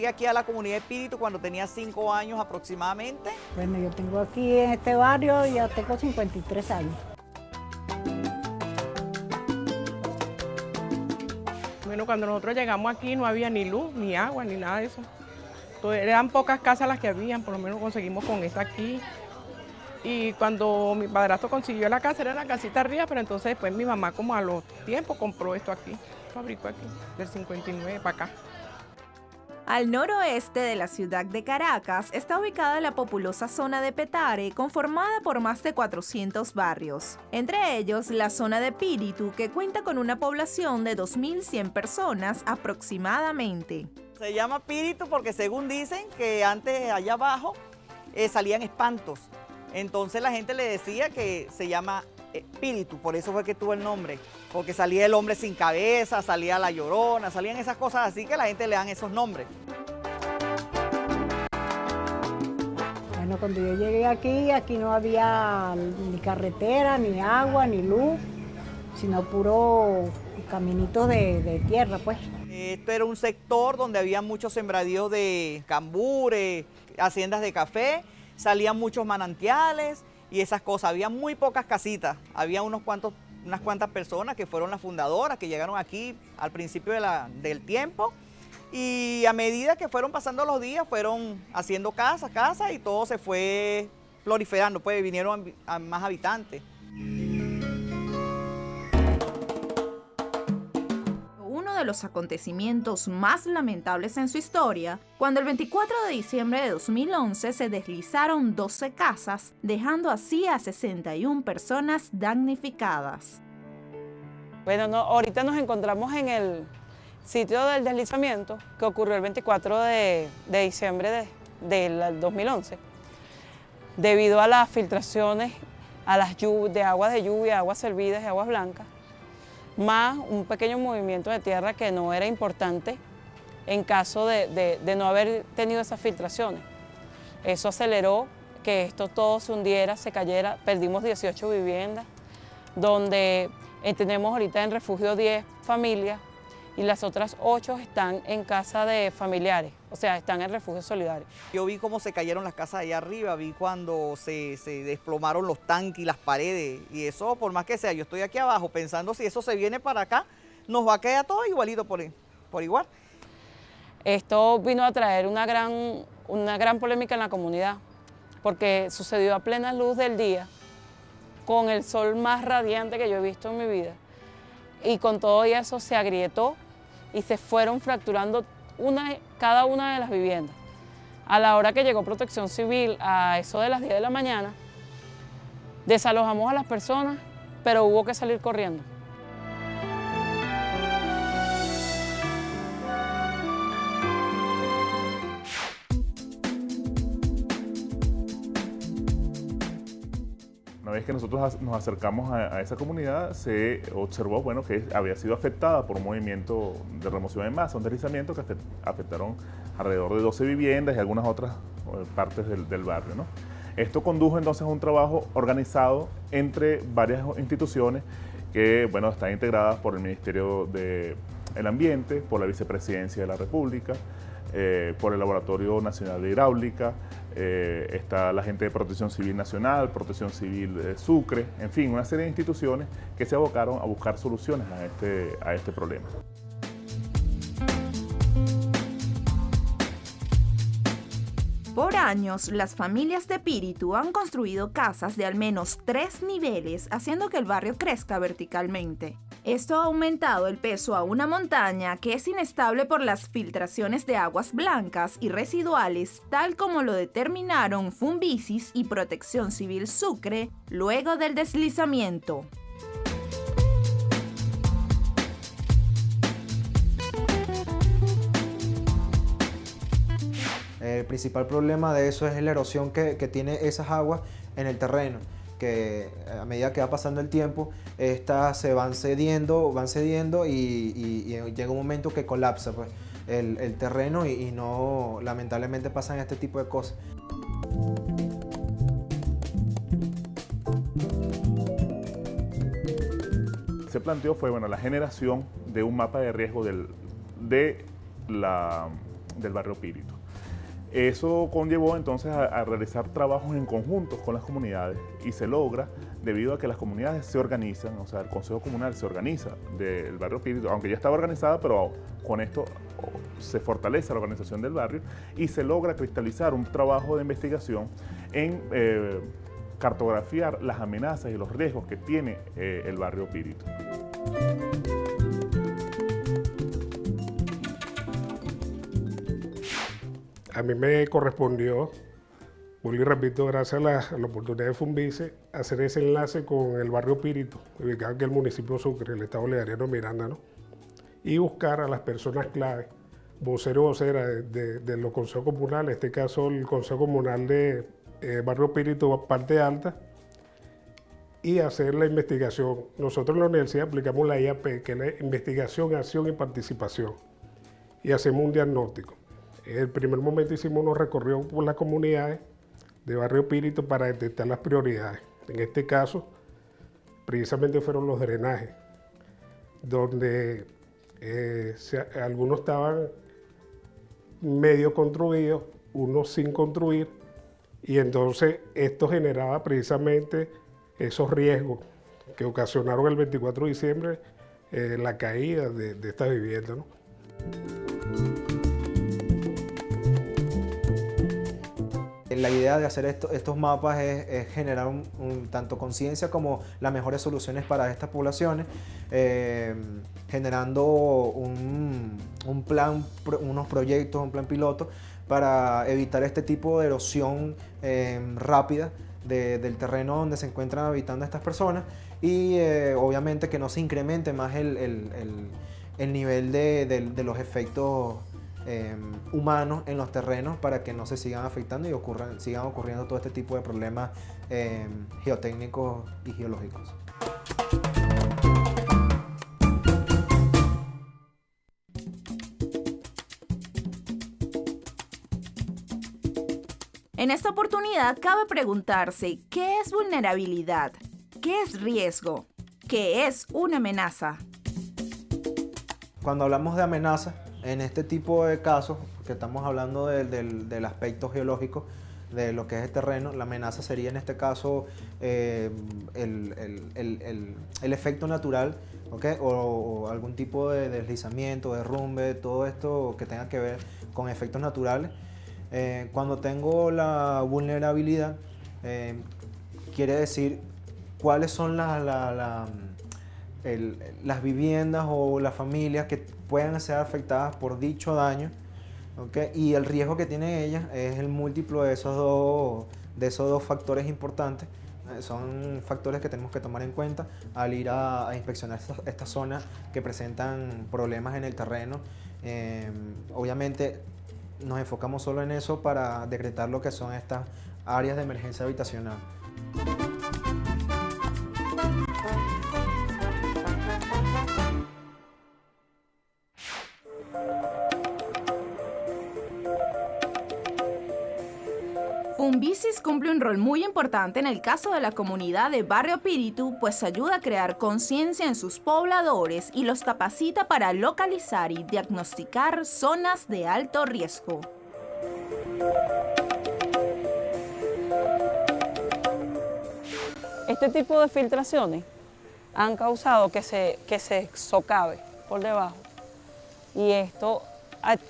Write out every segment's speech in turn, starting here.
aquí a la comunidad de Espíritu cuando tenía 5 años aproximadamente. Bueno, yo tengo aquí en este barrio, ya tengo 53 años. Bueno, cuando nosotros llegamos aquí no había ni luz, ni agua, ni nada de eso. Entonces, eran pocas casas las que habían, por lo menos conseguimos con esta aquí. Y cuando mi padrastro consiguió la casa, era la casita arriba, pero entonces después mi mamá como a los tiempos compró esto aquí, fabricó aquí, del 59 para acá. Al noroeste de la ciudad de Caracas está ubicada la populosa zona de Petare, conformada por más de 400 barrios. Entre ellos, la zona de Espíritu, que cuenta con una población de 2.100 personas aproximadamente. Se llama Espíritu porque según dicen que antes allá abajo salían espantos. Entonces la gente le decía que se llama Espíritu, por eso fue que tuvo el nombre. Porque salía el hombre sin cabeza, salía la llorona, salían esas cosas así que la gente le dan esos nombres. Bueno, cuando yo llegué aquí no había ni carretera, ni agua, ni luz, sino puro caminitos de tierra, pues. Esto era un sector donde había muchos sembradíos de cambures, haciendas de café, salían muchos manantiales y esas cosas. Había muy pocas casitas, había unas cuantas personas que fueron las fundadoras, que llegaron aquí al principio del tiempo, y a medida que fueron pasando los días fueron haciendo casas y todo se fue proliferando, pues vinieron a más habitantes. De los acontecimientos más lamentables en su historia, cuando el 24 de diciembre de 2011 se deslizaron 12 casas, dejando así a 61 personas damnificadas. Bueno, ahorita nos encontramos en el sitio del deslizamiento que ocurrió el 24 de diciembre del 2011, debido a las filtraciones de aguas de lluvia, aguas servidas y aguas blancas, más un pequeño movimiento de tierra que no era importante en caso de no haber tenido esas filtraciones. Eso aceleró que esto todo se hundiera, se cayera, perdimos 18 viviendas, donde tenemos ahorita en refugio 10 familias y las otras 8 están en casa de familiares, o sea, están en refugio solidario. Yo vi cómo se cayeron las casas allá arriba, vi cuando se desplomaron los tanques y las paredes, y eso, por más que sea, yo estoy aquí abajo pensando si eso se viene para acá, nos va a quedar todo igualito por igual. Esto vino a traer una gran polémica en la comunidad, porque sucedió a plena luz del día, con el sol más radiante que yo he visto en mi vida, y con todo eso se agrietó y se fueron fracturando cada una de las viviendas. A la hora que llegó Protección Civil, a eso de las 10 de la mañana, desalojamos a las personas, pero hubo que salir corriendo. Una vez que nosotros nos acercamos a esa comunidad, se observó que había sido afectada por un movimiento de remoción en masa, un deslizamiento que afectaron alrededor de 12 viviendas y algunas otras partes del barrio, ¿no? Esto condujo entonces a un trabajo organizado entre varias instituciones que están integradas por el Ministerio del Ambiente, por la Vicepresidencia de la República, por el Laboratorio Nacional de Hidráulica, está la gente de Protección Civil Nacional, Protección Civil Sucre, en fin, una serie de instituciones que se abocaron a buscar soluciones a este problema. Por años, las familias de Espíritu han construido casas de al menos 3 niveles, haciendo que el barrio crezca verticalmente. Esto ha aumentado el peso a una montaña que es inestable por las filtraciones de aguas blancas y residuales, tal como lo determinaron Funvisis y Protección Civil Sucre luego del deslizamiento. El principal problema de eso es la erosión que tiene esas aguas en el terreno, que a medida que va pasando el tiempo, estas se van cediendo y llega un momento que colapsa pues, el terreno y no, lamentablemente pasan este tipo de cosas. Se planteó la generación de un mapa de riesgo de la del barrio Píritu. Eso conllevó entonces a realizar trabajos en conjuntos con las comunidades y se logra debido a que las comunidades se organizan, o sea, el Consejo Comunal se organiza del barrio Píritu, aunque ya estaba organizada, pero con esto se fortalece la organización del barrio y se logra cristalizar un trabajo de investigación en cartografiar las amenazas y los riesgos que tiene el barrio Píritu. A mí me correspondió, vuelvo y repito, gracias a la oportunidad de Funvice, hacer ese enlace con el barrio Píritu, ubicado en el municipio de Sucre, el estado bolivariano de Miranda, ¿no? Y buscar a las personas clave, vocero o vocera de los consejos comunales, en este caso el Consejo Comunal de Barrio Píritu, parte alta, y hacer la investigación. Nosotros en la universidad aplicamos la IAP, que es la investigación, acción y participación, y hacemos un diagnóstico. En el primer momento hicimos unos recorridos por las comunidades de Barrio Píritu para detectar las prioridades. En este caso, precisamente fueron los drenajes, donde algunos estaban medio construidos, unos sin construir, y entonces esto generaba precisamente esos riesgos que ocasionaron el 24 de diciembre la caída de esta vivienda, ¿no? La idea de hacer estos mapas es generar tanto conciencia como las mejores soluciones para estas poblaciones, generando un plan, unos proyectos, un plan piloto para evitar este tipo de erosión rápida del terreno donde se encuentran habitando estas personas y obviamente que no se incremente más el nivel de los efectos humanos en los terrenos para que no se sigan afectando y sigan ocurriendo todo este tipo de problemas geotécnicos y geológicos. En esta oportunidad cabe preguntarse, ¿qué es vulnerabilidad? ¿Qué es riesgo? ¿Qué es una amenaza? Cuando hablamos de amenazas, en este tipo de casos, que estamos hablando del aspecto geológico de lo que es el terreno, la amenaza sería en este caso el efecto natural, ¿okay? o algún tipo de deslizamiento, derrumbe, todo esto que tenga que ver con efectos naturales. Cuando tengo la vulnerabilidad, quiere decir cuáles son las viviendas o las familias que puedan ser afectadas por dicho daño, ¿okay? Y el riesgo que tienen ellas es el múltiplo de esos dos factores importantes. Son factores que tenemos que tomar en cuenta al ir a inspeccionar estas zonas que presentan problemas en el terreno. Obviamente nos enfocamos solo en eso para decretar lo que son estas áreas de emergencia habitacional. Funvicis cumple un rol muy importante en el caso de la comunidad de Barrio Píritu, pues ayuda a crear conciencia en sus pobladores y los capacita para localizar y diagnosticar zonas de alto riesgo. Este tipo de filtraciones han causado que se socave por debajo y esto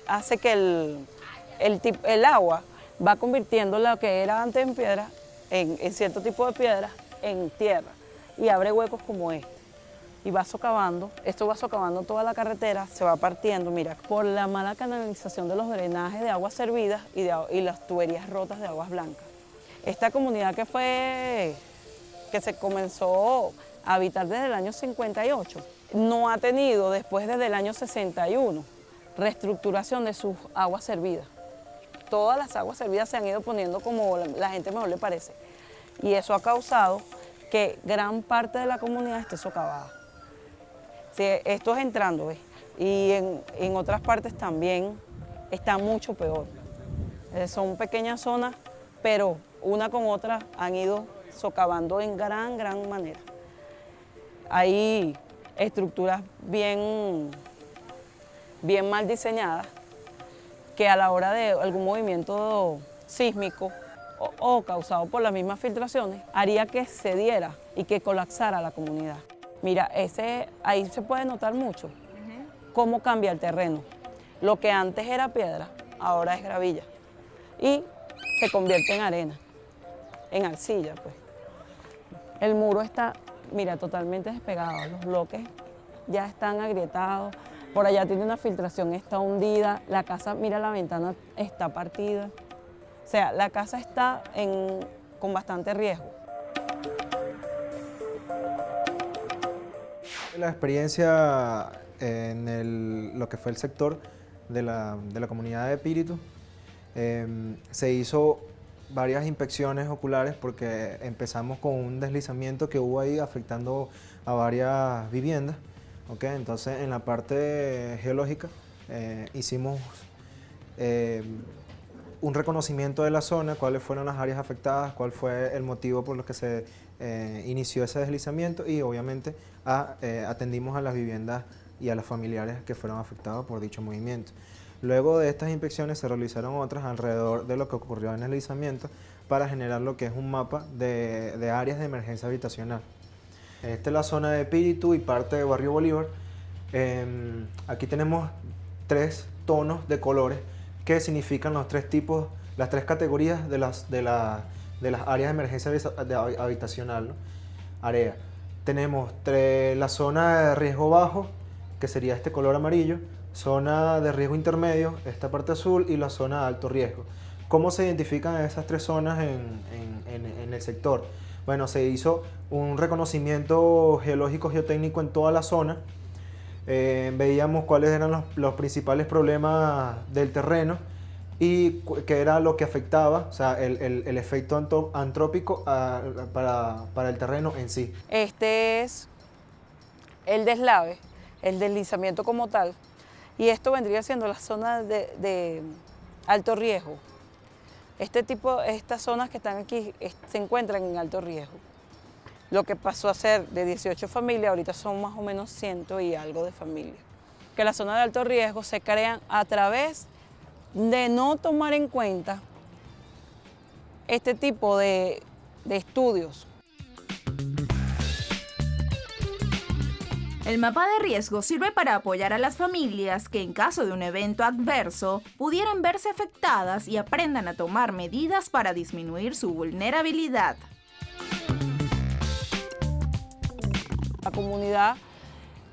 hace que el agua va convirtiendo lo que era antes en piedra, en cierto tipo de piedra, en tierra y abre huecos como este. Y va socavando, esto va socavando toda la carretera, se va partiendo, mira, por la mala canalización de los drenajes de aguas servidas y las tuberías rotas de aguas blancas. Esta comunidad que se comenzó a habitar desde el año 58, no ha tenido desde el año 61 reestructuración de sus aguas servidas. Todas las aguas servidas se han ido poniendo como la gente mejor le parece. Y eso ha causado que gran parte de la comunidad esté socavada. Sí, esto es entrando, ¿ves? Y en otras partes también está mucho peor. Son pequeñas zonas, pero una con otra han ido socavando en gran manera. Hay estructuras bien mal diseñadas que a la hora de algún movimiento sísmico o causado por las mismas filtraciones, haría que cediera y que colapsara la comunidad. Mira, ahí se puede notar mucho cómo cambia el terreno. Lo que antes era piedra, ahora es gravilla y se convierte en arena, en arcilla, pues. El muro está, mira, totalmente despegado, los bloques ya están agrietados, por allá tiene una filtración, está hundida, la casa, mira, la ventana está partida. O sea, la casa está con bastante riesgo. La experiencia en lo que fue el sector de la comunidad de Píritu, se hizo varias inspecciones oculares porque empezamos con un deslizamiento que hubo ahí afectando a varias viviendas. ¿Okay? Entonces, en la parte geológica hicimos un reconocimiento de la zona, cuáles fueron las áreas afectadas, cuál fue el motivo por lo que se inició ese deslizamiento y obviamente atendimos a las viviendas y a los familiares que fueron afectados por dicho movimiento. Luego de estas inspecciones se realizaron otras alrededor de lo que ocurrió en el deslizamiento para generar lo que es un mapa de áreas de emergencia habitacional. Esta es la zona de Píritu y parte de Barrio Bolívar. Aquí tenemos 3 tonos de colores que significan los 3 tipos, las 3 categorías de las áreas de emergencia habitacional, ¿no? Área. Tenemos la zona de riesgo bajo, que sería este color amarillo, zona de riesgo intermedio, esta parte azul, y la zona de alto riesgo. ¿Cómo se identifican esas 3 zonas en el sector? Bueno, se hizo un reconocimiento geológico geotécnico en toda la zona. Veíamos cuáles eran los principales problemas del terreno y qué era lo que afectaba, o sea, el efecto antrópico para el terreno en sí. Este es el deslave, el deslizamiento como tal, y esto vendría siendo la zona de alto riesgo. Estas zonas que están aquí se encuentran en alto riesgo. Lo que pasó a ser de 18 familias, ahorita son más o menos 100 y algo de familias. Que las zonas de alto riesgo se crean a través de no tomar en cuenta este tipo de estudios. El mapa de riesgo sirve para apoyar a las familias que en caso de un evento adverso pudieran verse afectadas y aprendan a tomar medidas para disminuir su vulnerabilidad. La comunidad,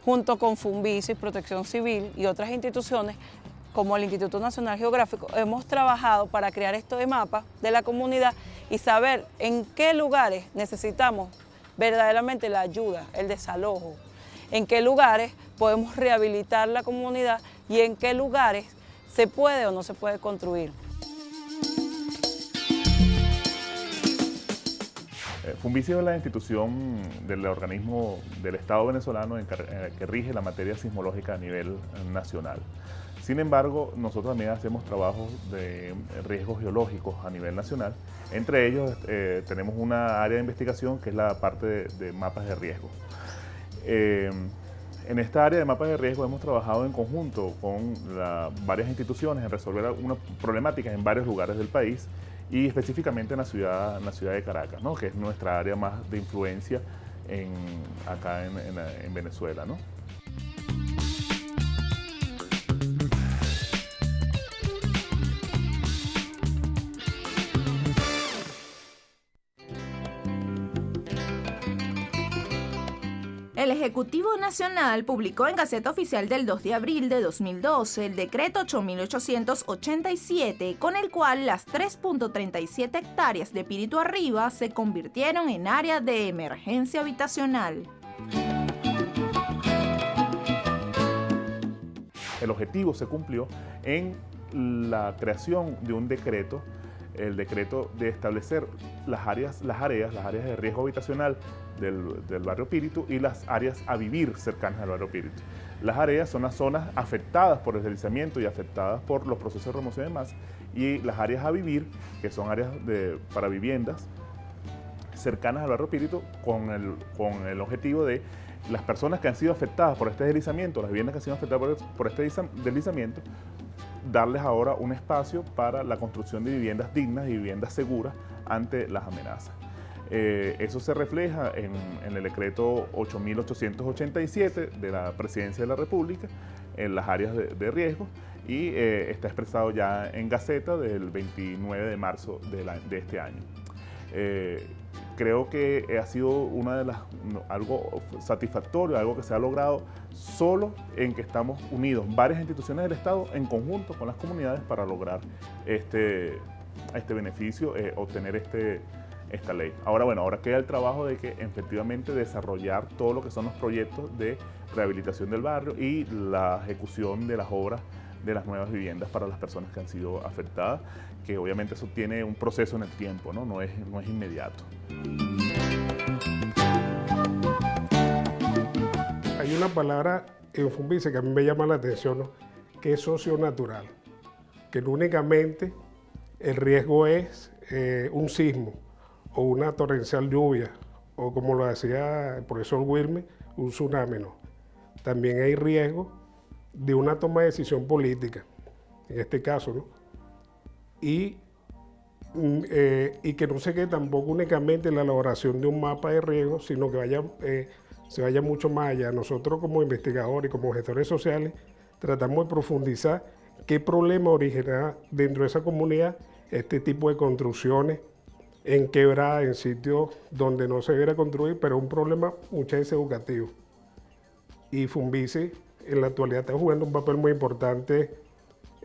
junto con Funvisis, Protección Civil y otras instituciones, como el Instituto Nacional Geográfico, hemos trabajado para crear este mapa de la comunidad y saber en qué lugares necesitamos verdaderamente la ayuda, el desalojo, en qué lugares podemos rehabilitar la comunidad y en qué lugares se puede o no se puede construir. Funvisis es la institución del organismo del Estado venezolano que rige la materia sismológica a nivel nacional. Sin embargo, nosotros también hacemos trabajos de riesgos geológicos a nivel nacional. Entre ellos tenemos una área de investigación que es la parte de mapas de riesgo. En esta área de mapas de riesgo hemos trabajado en conjunto con varias instituciones en resolver algunas problemáticas en varios lugares del país y específicamente en la ciudad de Caracas, ¿no? Que es nuestra área más de influencia acá en Venezuela, ¿no? El Ejecutivo Nacional publicó en Gaceta Oficial del 2 de abril de 2012 el Decreto 8887, con el cual las 3.37 hectáreas de Píritu Arriba se convirtieron en área de emergencia habitacional. El objetivo se cumplió en la creación de un decreto, el decreto de establecer las áreas de riesgo habitacional del barrio Píritu y las áreas a vivir cercanas al barrio Píritu. Las áreas son las zonas afectadas por el deslizamiento y afectadas por los procesos de remoción de masa, y las áreas a vivir, que son áreas para viviendas cercanas al barrio Píritu, con el objetivo de las personas que han sido afectadas por este deslizamiento, las viviendas que han sido afectadas por este deslizamiento, darles ahora un espacio para la construcción de viviendas dignas y viviendas seguras ante las amenazas. Eso se refleja en el decreto 8.887 de la Presidencia de la República, en las áreas de riesgo, y está expresado ya en Gaceta del 29 de marzo de este año. Creo que ha sido algo satisfactorio, algo que se ha logrado solo en que estamos unidos, varias instituciones del Estado en conjunto con las comunidades para lograr este beneficio, obtener esta ley. Ahora, bueno, ahora queda el trabajo de que efectivamente desarrollar todo lo que son los proyectos de rehabilitación del barrio y la ejecución de las obras de las nuevas viviendas para las personas que han sido afectadas, que obviamente eso tiene un proceso en el tiempo, no es inmediato. Hay una palabra en Fumbice que a mí me llama la atención, ¿no? Que es socionatural, que no únicamente el riesgo es un sismo o una torrencial lluvia, o como lo decía el profesor Wilmer, un tsunami, ¿no? También hay riesgo de una toma de decisión política, en este caso, ¿no? Y que no se quede tampoco únicamente en la elaboración de un mapa de riesgo, sino que se vaya mucho más allá. Nosotros como investigadores y como gestores sociales tratamos de profundizar qué problema origina dentro de esa comunidad este tipo de construcciones en quebradas, en sitios donde no se debiera construir, pero es un problema muchas veces educativo. Y Fumbice en la actualidad está jugando un papel muy importante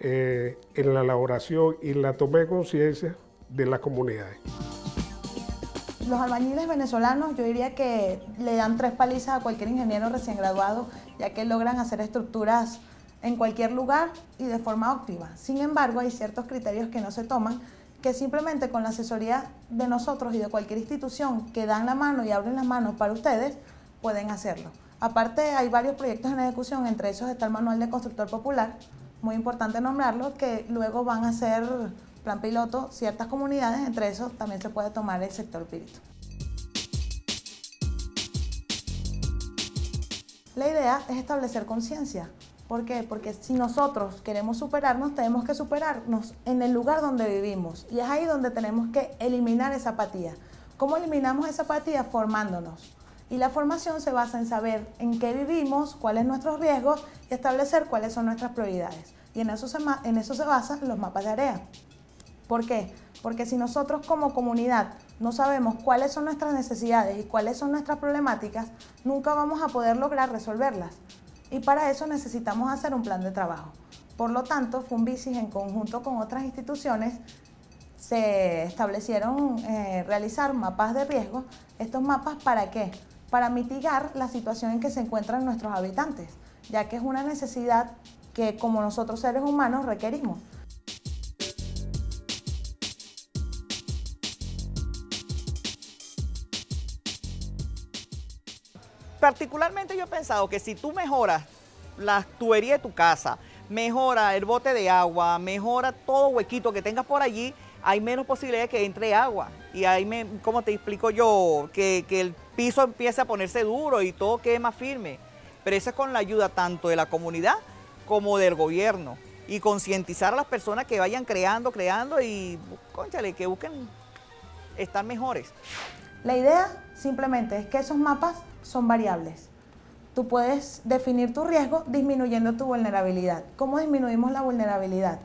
en la elaboración y la toma de conciencia de las comunidades. Los albañiles venezolanos, yo diría que le dan 3 palizas a cualquier ingeniero recién graduado, ya que logran hacer estructuras en cualquier lugar y de forma óptima. Sin embargo, hay ciertos criterios que no se toman, que simplemente con la asesoría de nosotros y de cualquier institución que dan la mano y abren las manos para ustedes, pueden hacerlo. Aparte, hay varios proyectos en ejecución, entre esos está el Manual de Constructor Popular, muy importante nombrarlo, que luego van a ser plan piloto ciertas comunidades, entre esos también se puede tomar el sector Píritu. La idea es establecer conciencia. ¿Por qué? Porque si nosotros queremos superarnos, tenemos que superarnos en el lugar donde vivimos. Y es ahí donde tenemos que eliminar esa apatía. ¿Cómo eliminamos esa apatía? Formándonos. Y la formación se basa en saber en qué vivimos, cuáles son nuestros riesgos y establecer cuáles son nuestras prioridades. Y en eso se basan los mapas de área. ¿Por qué? Porque si nosotros como comunidad no sabemos cuáles son nuestras necesidades y cuáles son nuestras problemáticas, nunca vamos a poder lograr resolverlas. Y para eso necesitamos hacer un plan de trabajo. Por lo tanto, Fumbice, en conjunto con otras instituciones, se establecieron realizar mapas de riesgo. ¿Estos mapas para qué? Para mitigar la situación en que se encuentran nuestros habitantes, ya que es una necesidad que como nosotros seres humanos requerimos. Particularmente yo he pensado que si tú mejoras la tubería de tu casa, mejora el bote de agua, mejora todo huequito que tengas por allí, hay menos posibilidad de que entre agua. Y ahí, como te explico yo, que el piso empiece a ponerse duro y todo quede más firme. Pero eso es con la ayuda tanto de la comunidad como del gobierno. Y concientizar a las personas que vayan creando y, cónchale, que busquen estar mejores. La idea simplemente es que esos mapas son variables. Tú puedes definir tu riesgo disminuyendo tu vulnerabilidad. ¿Cómo disminuimos la vulnerabilidad?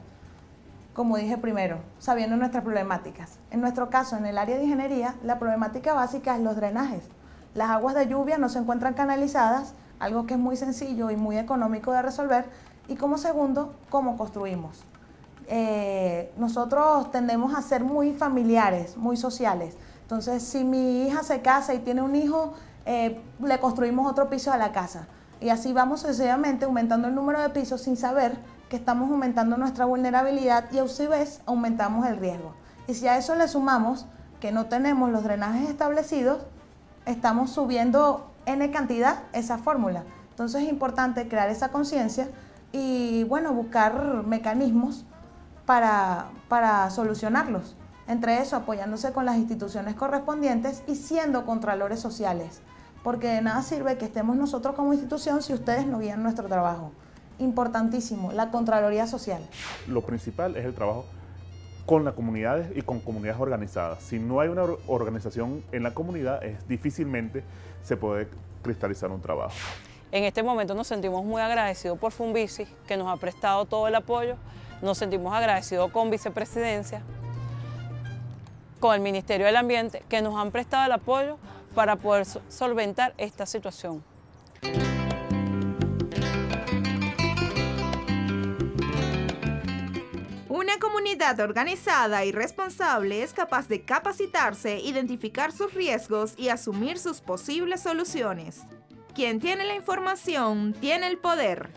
Como dije primero, sabiendo nuestras problemáticas. En nuestro caso, en el área de ingeniería, la problemática básica es los drenajes. Las aguas de lluvia no se encuentran canalizadas, algo que es muy sencillo y muy económico de resolver. Y como segundo, ¿cómo construimos? Nosotros tendemos a ser muy familiares, muy sociales. Entonces, si mi hija se casa y tiene un hijo, le construimos otro piso a la casa. Y así vamos sucesivamente aumentando el número de pisos sin saber que estamos aumentando nuestra vulnerabilidad y a su vez aumentamos el riesgo. Y si a eso le sumamos que no tenemos los drenajes establecidos, estamos subiendo N cantidad esa fórmula. Entonces es importante crear esa conciencia y bueno, buscar mecanismos para solucionarlos. Entre eso, apoyándose con las instituciones correspondientes y siendo contralores sociales. Porque de nada sirve que estemos nosotros como institución si ustedes no guían nuestro trabajo. importantísimo, la Contraloría Social. Lo principal es el trabajo con las comunidades y con comunidades organizadas. Si no hay una organización en la comunidad, difícilmente se puede cristalizar un trabajo. En este momento nos sentimos muy agradecidos por Funvici, que nos ha prestado todo el apoyo. Nos sentimos agradecidos con Vicepresidencia, con el Ministerio del Ambiente, que nos han prestado el apoyo para poder solventar esta situación. Una comunidad organizada y responsable es capaz de capacitarse, identificar sus riesgos y asumir sus posibles soluciones. Quien tiene la información tiene el poder.